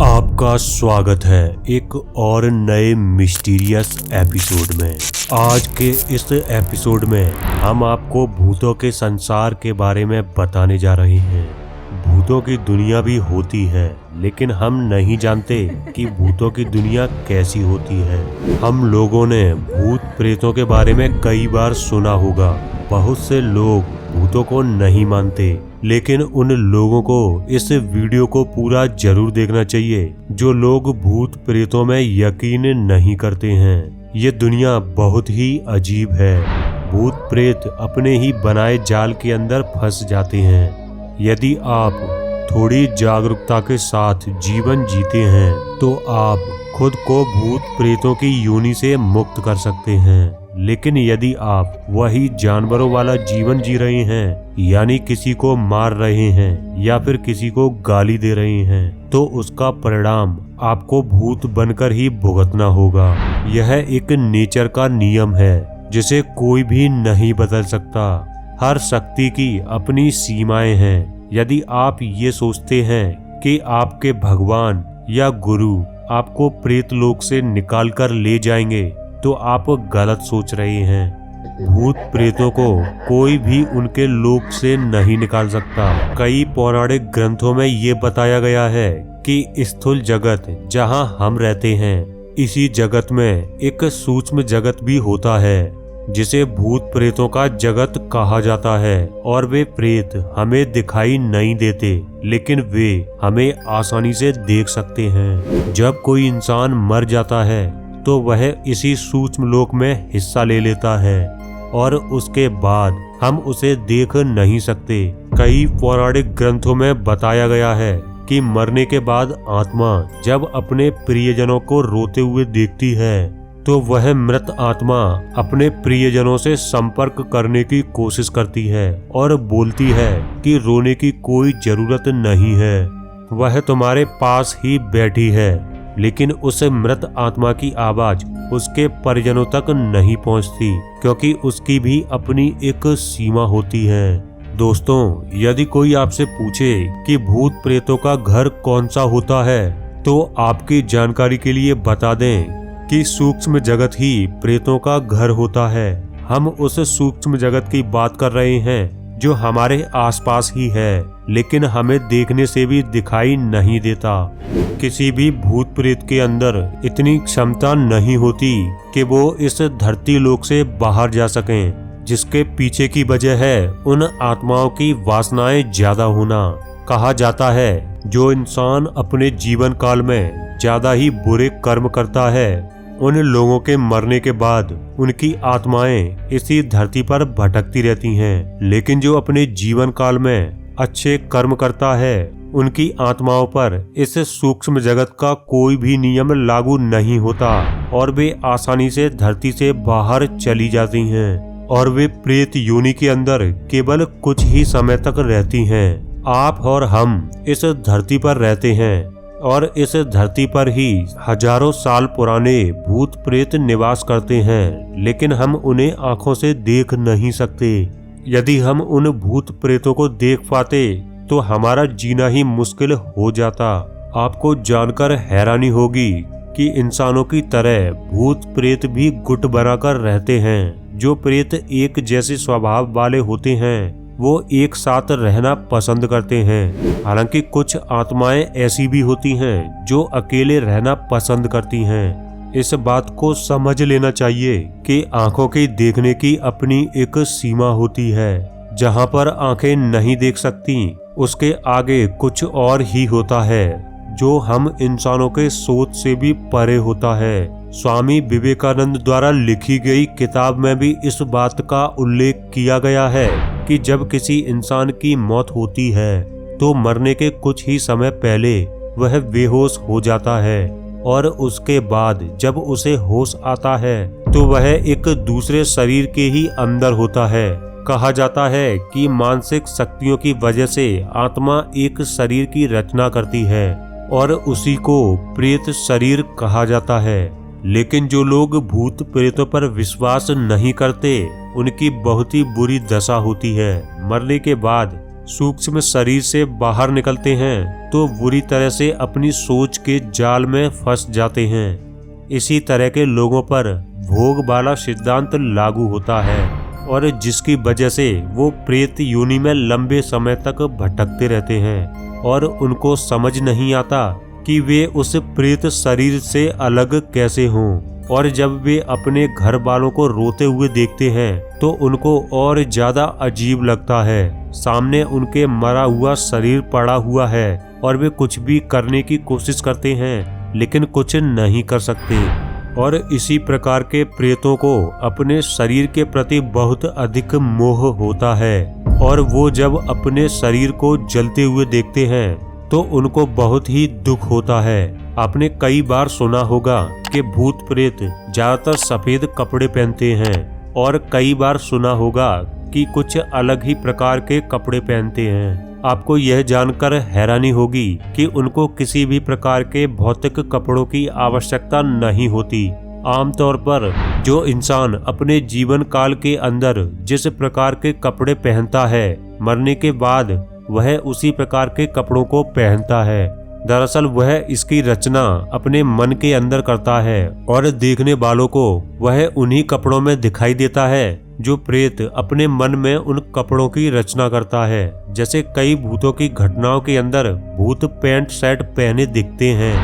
आपका स्वागत है एक और नए मिस्टीरियस एपिसोड में। आज के इस एपिसोड में हम आपको भूतों के संसार के बारे में बताने जा रहे हैं। भूतों की दुनिया भी होती है, लेकिन हम नहीं जानते कि भूतों की दुनिया कैसी होती है। हम लोगों ने भूत प्रेतों के बारे में कई बार सुना होगा। बहुत से लोग भूतों को नहीं मानते, लेकिन उन लोगों को इस वीडियो को पूरा जरूर देखना चाहिए जो लोग भूत प्रेतों में यकीन नहीं करते हैं। ये दुनिया बहुत ही अजीब है। भूत प्रेत अपने ही बनाए जाल के अंदर फंस जाते हैं। यदि आप थोड़ी जागरूकता के साथ जीवन जीते हैं तो आप खुद को भूत प्रेतों की योनि से मुक्त कर सकते हैं। लेकिन यदि आप वही जानवरों वाला जीवन जी रहे हैं, यानी किसी को मार रहे हैं या फिर किसी को गाली दे रहे हैं, तो उसका परिणाम आपको भूत बनकर ही भुगतना होगा। यह एक नेचर का नियम है जिसे कोई भी नहीं बदल सकता। हर शक्ति की अपनी सीमाएं हैं। यदि आप ये सोचते हैं कि आपके भगवान या गुरु आपको प्रेत लोक से निकाल कर ले जाएंगे, तो आप गलत सोच रहे हैं। भूत प्रेतों को कोई भी उनके लोक से नहीं निकाल सकता। कई पौराणिक ग्रंथों में ये बताया गया है कि स्थूल जगत जहां हम रहते हैं, इसी जगत में एक सूक्ष्म जगत भी होता है जिसे भूत प्रेतों का जगत कहा जाता है। और वे प्रेत हमें दिखाई नहीं देते, लेकिन वे हमें आसानी से देख सकते हैं। जब कोई इंसान मर जाता है तो वह इसी सूक्ष्म लोक में हिस्सा ले लेता है और उसके बाद हम उसे देख नहीं सकते। कई पौराणिक ग्रंथों में बताया गया है कि मरने के बाद आत्मा जब अपने प्रियजनों को रोते हुए देखती है तो वह मृत आत्मा अपने प्रियजनों से संपर्क करने की कोशिश करती है और बोलती है कि रोने की कोई जरूरत नहीं है, वह तुम्हारे पास ही बैठी है। लेकिन उस मृत आत्मा की आवाज उसके परिजनों तक नहीं पहुंचती, क्योंकि उसकी भी अपनी एक सीमा होती है। दोस्तों, यदि कोई आपसे पूछे कि भूत प्रेतों का घर कौन सा होता है, तो आपकी जानकारी के लिए बता दें कि सूक्ष्म जगत ही प्रेतों का घर होता है। हम उस सूक्ष्म जगत की बात कर रहे हैं जो हमारे आसपास ही है, लेकिन हमें देखने से भी दिखाई नहीं देता। किसी भी भूत प्रेत के अंदर इतनी क्षमता नहीं होती कि वो इस धरती लोक से बाहर जा सकें, जिसके पीछे की वजह है उन आत्माओं की वासनाएं ज्यादा होना। कहा जाता है जो इंसान अपने जीवन काल में ज्यादा ही बुरे कर्म करता है, उन लोगों के मरने के बाद उनकी आत्माएं इसी धरती पर भटकती रहती हैं। लेकिन जो अपने जीवन काल में अच्छे कर्म करता है, उनकी आत्माओं पर इस सूक्ष्म जगत का कोई भी नियम लागू नहीं होता और वे आसानी से धरती से बाहर चली जाती हैं और वे प्रेत योनि के अंदर केवल कुछ ही समय तक रहती हैं। आप और हम इस धरती पर रहते हैं और इस धरती पर ही हजारों साल पुराने भूत प्रेत निवास करते हैं, लेकिन हम उन्हें आंखों से देख नहीं सकते। यदि हम उन भूत प्रेतों को देख पाते तो हमारा जीना ही मुश्किल हो जाता। आपको जानकर हैरानी होगी कि इंसानों की तरह भूत प्रेत भी गुट बनाकर रहते हैं। जो प्रेत एक जैसे स्वभाव वाले होते हैं वो एक साथ रहना पसंद करते हैं। हालांकि कुछ आत्माएं ऐसी भी होती हैं जो अकेले रहना पसंद करती हैं। इस बात को समझ लेना चाहिए कि आंखों के देखने की अपनी एक सीमा होती है। जहां पर आंखें नहीं देख सकती, उसके आगे कुछ और ही होता है जो हम इंसानों के सोच से भी परे होता है। स्वामी विवेकानंद द्वारा लिखी गई किताब में भी इस बात का उल्लेख किया गया है कि जब किसी इंसान की मौत होती है तो मरने के कुछ ही समय पहले वह बेहोश हो जाता है और उसके बाद जब उसे होश आता है तो वह एक दूसरे शरीर के ही अंदर होता है। कहा जाता है कि मानसिक शक्तियों की वजह से आत्मा एक शरीर की रचना करती है और उसी को प्रेत शरीर कहा जाता है। लेकिन जो लोग भूत प्रेतों पर विश्वास नहीं करते, उनकी बहुत ही बुरी दशा होती है। मरने के बाद सूक्ष्म शरीर से बाहर निकलते हैं तो बुरी तरह से अपनी सोच के जाल में फंस जाते हैं। इसी तरह के लोगों पर भोग वाला सिद्धांत लागू होता है और जिसकी वजह से वो प्रेत योनि में लंबे समय तक भटकते रहते हैं और उनको समझ नहीं आता कि वे उस प्रेत शरीर से अलग कैसे हों। और जब वे अपने घर वालों को रोते हुए देखते हैं तो उनको और ज्यादा अजीब लगता है। सामने उनके मरा हुआ शरीर पड़ा हुआ है और वे कुछ भी करने की कोशिश करते हैं लेकिन कुछ नहीं कर सकते। और इसी प्रकार के प्रेतों को अपने शरीर के प्रति बहुत अधिक मोह होता है और वो जब अपने शरीर को जलते हुए देखते हैं तो उनको बहुत ही दुख होता है। आपने कई बार सुना होगा कि भूत प्रेत ज्यादातर सफेद कपड़े पहनते हैं और कई बार सुना होगा कि कुछ अलग ही प्रकार के कपड़े पहनते हैं। आपको यह जानकर हैरानी होगी कि उनको किसी भी प्रकार के भौतिक कपड़ों की आवश्यकता नहीं होती। आमतौर पर जो इंसान अपने जीवन काल के अंदर जिस प्रकार के कपड़े पहनता है, मरने के बाद वह उसी प्रकार के कपड़ों को पहनता है। दरअसल वह इसकी रचना अपने मन के अंदर करता है और देखने वालों को वह उन्हीं कपड़ों में दिखाई देता है जो प्रेत अपने मन में उन कपड़ों की रचना करता है। जैसे कई भूतों की घटनाओं के अंदर भूत पैंट शर्ट पहने दिखते हैं।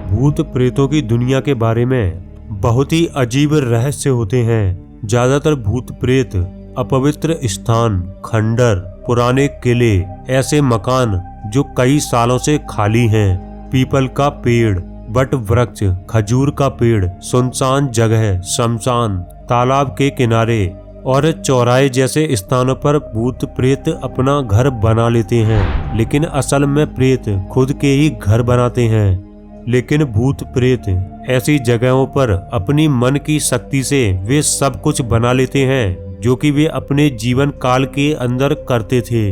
भूत प्रेतों की दुनिया के बारे में बहुत ही अजीब रहस्य होते हैं। ज्यादातर भूत प्रेत अपवित्र स्थान, खंडर, पुराने किले, ऐसे मकान जो कई सालों से खाली हैं, पीपल का पेड़, बट वृक्ष, खजूर का पेड़, सुनसान जगह, शमशान, तालाब के किनारे और चौराहे जैसे स्थानों पर भूत प्रेत अपना घर बना लेते हैं। लेकिन असल में प्रेत खुद के ही घर बनाते हैं। लेकिन भूत प्रेत ऐसी जगहों पर अपनी मन की शक्ति से वे सब कुछ बना लेते हैं जो कि वे अपने जीवन काल के अंदर करते थे।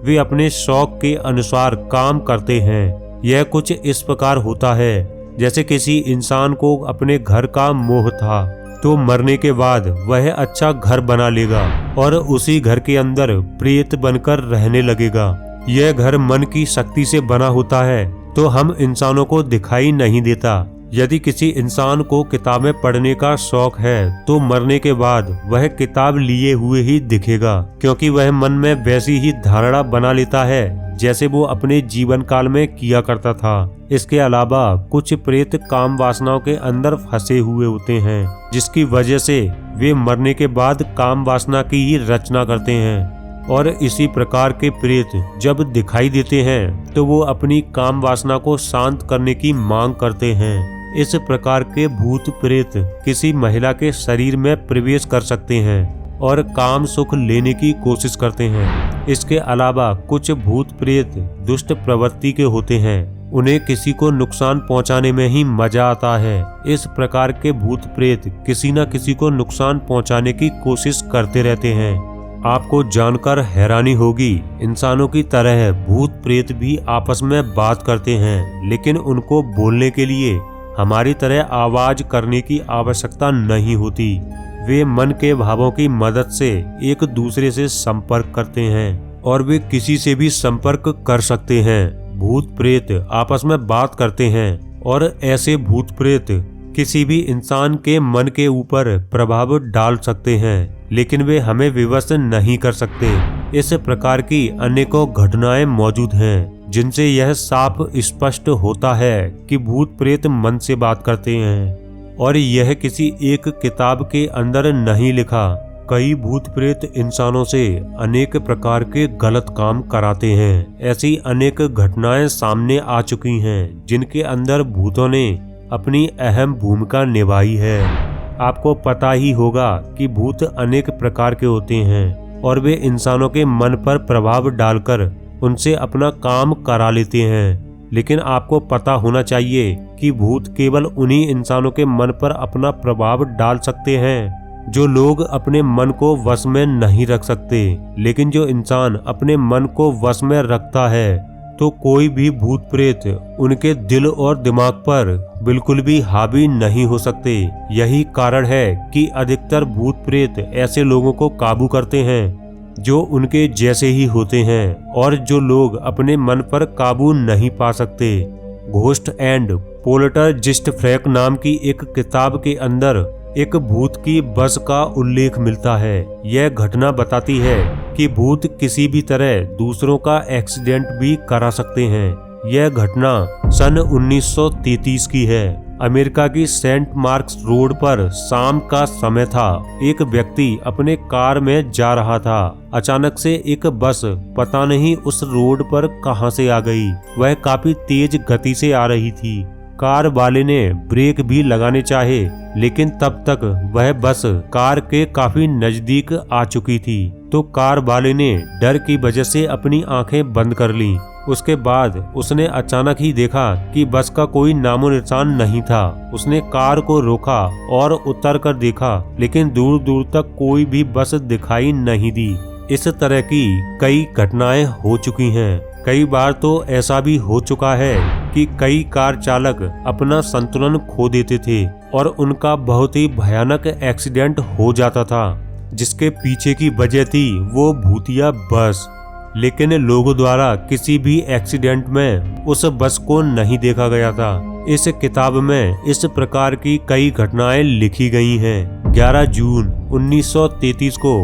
वे अपने शौक के अनुसार काम करते हैं। यह कुछ इस प्रकार होता है जैसे किसी इंसान को अपने घर का मोह था तो मरने के बाद वह अच्छा घर बना लेगा और उसी घर के अंदर प्रेत बनकर रहने लगेगा। यह घर मन की शक्ति से बना होता है तो हम इंसानों को दिखाई नहीं देता। यदि किसी इंसान को किताबें पढ़ने का शौक है तो मरने के बाद वह किताब लिए हुए ही दिखेगा, क्योंकि वह मन में वैसी ही धारणा बना लेता है जैसे वो अपने जीवन काल में किया करता था। इसके अलावा कुछ प्रेत काम वासनाओं के अंदर फंसे हुए होते हैं जिसकी वजह से वे मरने के बाद काम वासना की ही रचना करते हैं। और इसी प्रकार के प्रेत जब दिखाई देते हैं तो वो अपनी काम वासना को शांत करने की मांग करते हैं। इस प्रकार के भूत प्रेत किसी महिला के शरीर में प्रवेश कर सकते हैं और काम सुख लेने की कोशिश करते हैं। इसके अलावा कुछ भूत प्रेत दुष्ट प्रवृत्ति के होते हैं। उन्हें किसी को नुकसान पहुंचाने में ही मजा आता है। इस प्रकार के भूत प्रेत किसी न किसी को नुकसान पहुंचाने की कोशिश करते रहते हैं। आपको जानकर हैरानी होगी, इंसानों की तरह भूत प्रेत भी आपस में बात करते हैं, लेकिन उनको बोलने के लिए हमारी तरह आवाज करने की आवश्यकता नहीं होती। वे मन के भावों की मदद से एक दूसरे से संपर्क करते हैं और वे किसी से भी संपर्क कर सकते हैं। भूत प्रेत आपस में बात करते हैं और ऐसे भूत प्रेत किसी भी इंसान के मन के ऊपर प्रभाव डाल सकते हैं, लेकिन वे हमें विवश नहीं कर सकते। इस प्रकार की अनेकों घटनाएं मौजूद हैं जिनसे यह साफ स्पष्ट होता है कि भूत प्रेत मन से बात करते हैं और यह किसी एक किताब के अंदर नहीं लिखा। कई भूत प्रेत इंसानों से अनेक प्रकार के गलत काम कराते हैं। ऐसी अनेक घटनाएं सामने आ चुकी हैं जिनके अंदर भूतों ने अपनी अहम भूमिका निभाई है। आपको पता ही होगा कि भूत अनेक प्रकार के होते हैं और वे इंसानों के मन पर प्रभाव डालकर उनसे अपना काम करा लेते हैं। लेकिन आपको पता होना चाहिए कि भूत केवल उन्हीं इंसानों के मन पर अपना प्रभाव डाल सकते हैं जो लोग अपने मन को वश में नहीं रख सकते। लेकिन जो इंसान अपने मन को वश में रखता है तो कोई भी भूत प्रेत उनके दिल और दिमाग पर बिल्कुल भी हावी नहीं हो सकते। यही कारण है कि अधिकतर भूत प्रेत ऐसे लोगों को काबू करते हैं जो उनके जैसे ही होते हैं और जो लोग अपने मन पर काबू नहीं पा सकते। घोस्ट एंड पोल्टरजिस्ट फ्रैंक नाम की एक किताब के अंदर एक भूत की बस का उल्लेख मिलता है। यह घटना बताती है कि भूत किसी भी तरह दूसरों का एक्सीडेंट भी करा सकते हैं। यह घटना सन 1933 की है। अमेरिका की सेंट मार्क्स रोड पर शाम का समय था। एक व्यक्ति अपने कार में जा रहा था। अचानक से एक बस पता नहीं उस रोड पर कहां से आ गई। वह काफी तेज गति से आ रही थी। कार वाले ने ब्रेक भी लगाने चाहे, लेकिन तब तक वह बस कार के काफी नजदीक आ चुकी थी। तो कार वाले ने डर की वजह से अपनी आंखें बंद कर लीं। उसके बाद उसने अचानक ही देखा कि बस का कोई नामो निशान नहीं था। उसने कार को रोका और उतर कर देखा, लेकिन दूर दूर तक कोई भी बस दिखाई नहीं दी। इस तरह की कई घटनाएं हो चुकी हैं। कई बार तो ऐसा भी हो चुका है कि कई कार चालक अपना संतुलन खो देते थे और उनका बहुत ही भयानक एक्सीडेंट हो जाता था, जिसके पीछे की वजह थी वो भूतिया बस। लेकिन लोगों द्वारा किसी भी एक्सीडेंट में उस बस को नहीं देखा गया था। इस किताब में इस प्रकार की कई घटनाएं लिखी गई हैं। 11 जून 1933 को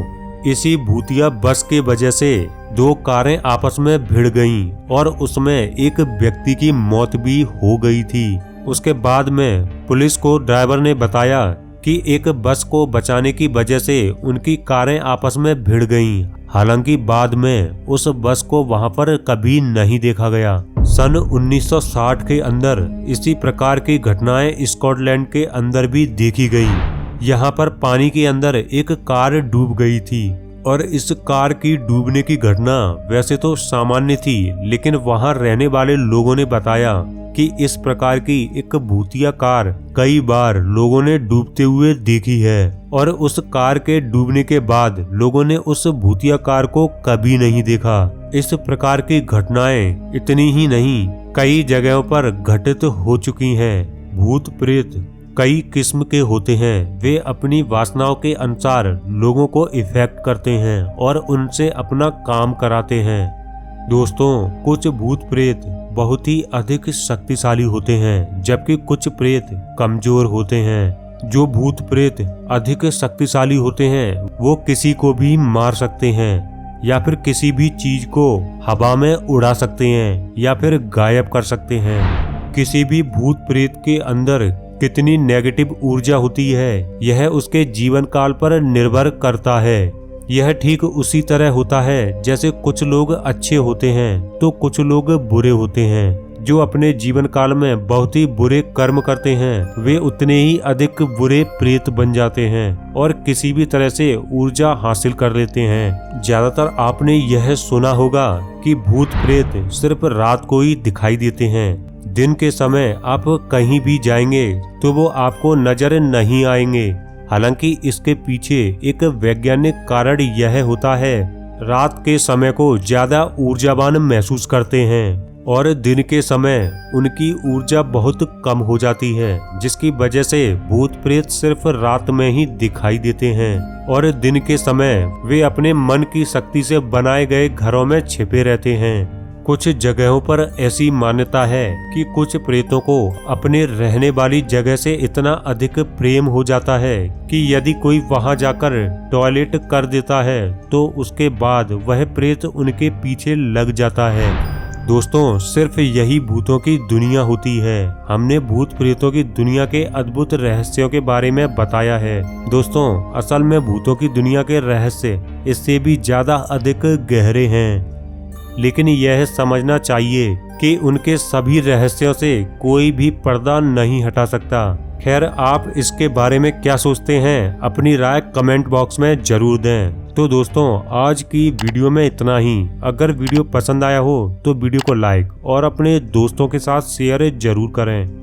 इसी भूतिया बस के वजह से 2 कारें आपस में भिड़ गईं और उसमें एक व्यक्ति की मौत भी हो गई थी। उसके बाद में पुलिस को ड्राइवर ने बताया कि एक बस को बचाने की वजह से उनकी कारें आपस में भिड़ गईं। हालांकि बाद में उस बस को वहां पर कभी नहीं देखा गया। सन 1960 के अंदर इसी प्रकार की घटनाएं स्कॉटलैंड के अंदर भी देखी गईं। यहाँ पर पानी के अंदर एक कार डूब गई थी और इस कार की डूबने की घटना वैसे तो सामान्य थी, लेकिन वहां रहने वाले लोगों ने बताया कि इस प्रकार की एक भूतिया कार कई बार लोगों ने डूबते हुए देखी है और उस कार के डूबने के बाद लोगों ने उस भूतिया कार को कभी नहीं देखा। इस प्रकार की घटनाएं इतनी ही नहीं, कई जगहों पर घटित हो चुकी हैं। भूत प्रेत कई किस्म के होते हैं। वे अपनी वासनाओं के अनुसार लोगों को इफेक्ट करते हैं और उनसे अपना काम कराते हैं। दोस्तों, कुछ भूत प्रेत बहुत ही अधिक शक्तिशाली होते हैं, जबकि कुछ प्रेत कमजोर होते हैं। जो भूत प्रेत अधिक शक्तिशाली होते हैं वो किसी को भी मार सकते हैं या फिर किसी भी चीज को हवा में उड़ा सकते हैं या फिर गायब कर सकते हैं। किसी भी भूत प्रेत के अंदर कितनी नेगेटिव ऊर्जा होती है यह उसके जीवन काल पर निर्भर करता है। यह ठीक उसी तरह होता है जैसे कुछ लोग अच्छे होते हैं तो कुछ लोग बुरे होते हैं। जो अपने जीवन काल में बहुत ही बुरे कर्म करते हैं वे उतने ही अधिक बुरे प्रेत बन जाते हैं और किसी भी तरह से ऊर्जा हासिल कर लेते हैं। ज्यादातर आपने यह सुना होगा कि भूत प्रेत सिर्फ रात को ही दिखाई देते हैं। दिन के समय आप कहीं भी जाएंगे तो वो आपको नजर नहीं आएंगे। हालांकि इसके पीछे एक वैज्ञानिक कारण यह होता है, रात के समय को ज्यादा ऊर्जावान महसूस करते हैं और दिन के समय उनकी ऊर्जा बहुत कम हो जाती है, जिसकी वजह से भूत प्रेत सिर्फ रात में ही दिखाई देते हैं और दिन के समय वे अपने मन की शक्ति से बनाए गए घरों में छिपे रहते हैं। कुछ जगहों पर ऐसी मान्यता है कि कुछ प्रेतों को अपने रहने वाली जगह से इतना अधिक प्रेम हो जाता है कि यदि कोई वहां जाकर टॉयलेट कर देता है तो उसके बाद वह प्रेत उनके पीछे लग जाता है। दोस्तों, सिर्फ यही भूतों की दुनिया होती है। हमने भूत प्रेतों की दुनिया के अद्भुत रहस्यों के बारे में बताया है। दोस्तों, असल में भूतों की दुनिया के रहस्य इससे भी ज्यादा अधिक गहरे हैं, लेकिन यह समझना चाहिए कि उनके सभी रहस्यों से कोई भी पर्दा नहीं हटा सकता। खैर, आप इसके बारे में क्या सोचते हैं अपनी राय कमेंट बॉक्स में जरूर दें। तो दोस्तों, आज की वीडियो में इतना ही। अगर वीडियो पसंद आया हो तो वीडियो को लाइक और अपने दोस्तों के साथ शेयर जरूर करें।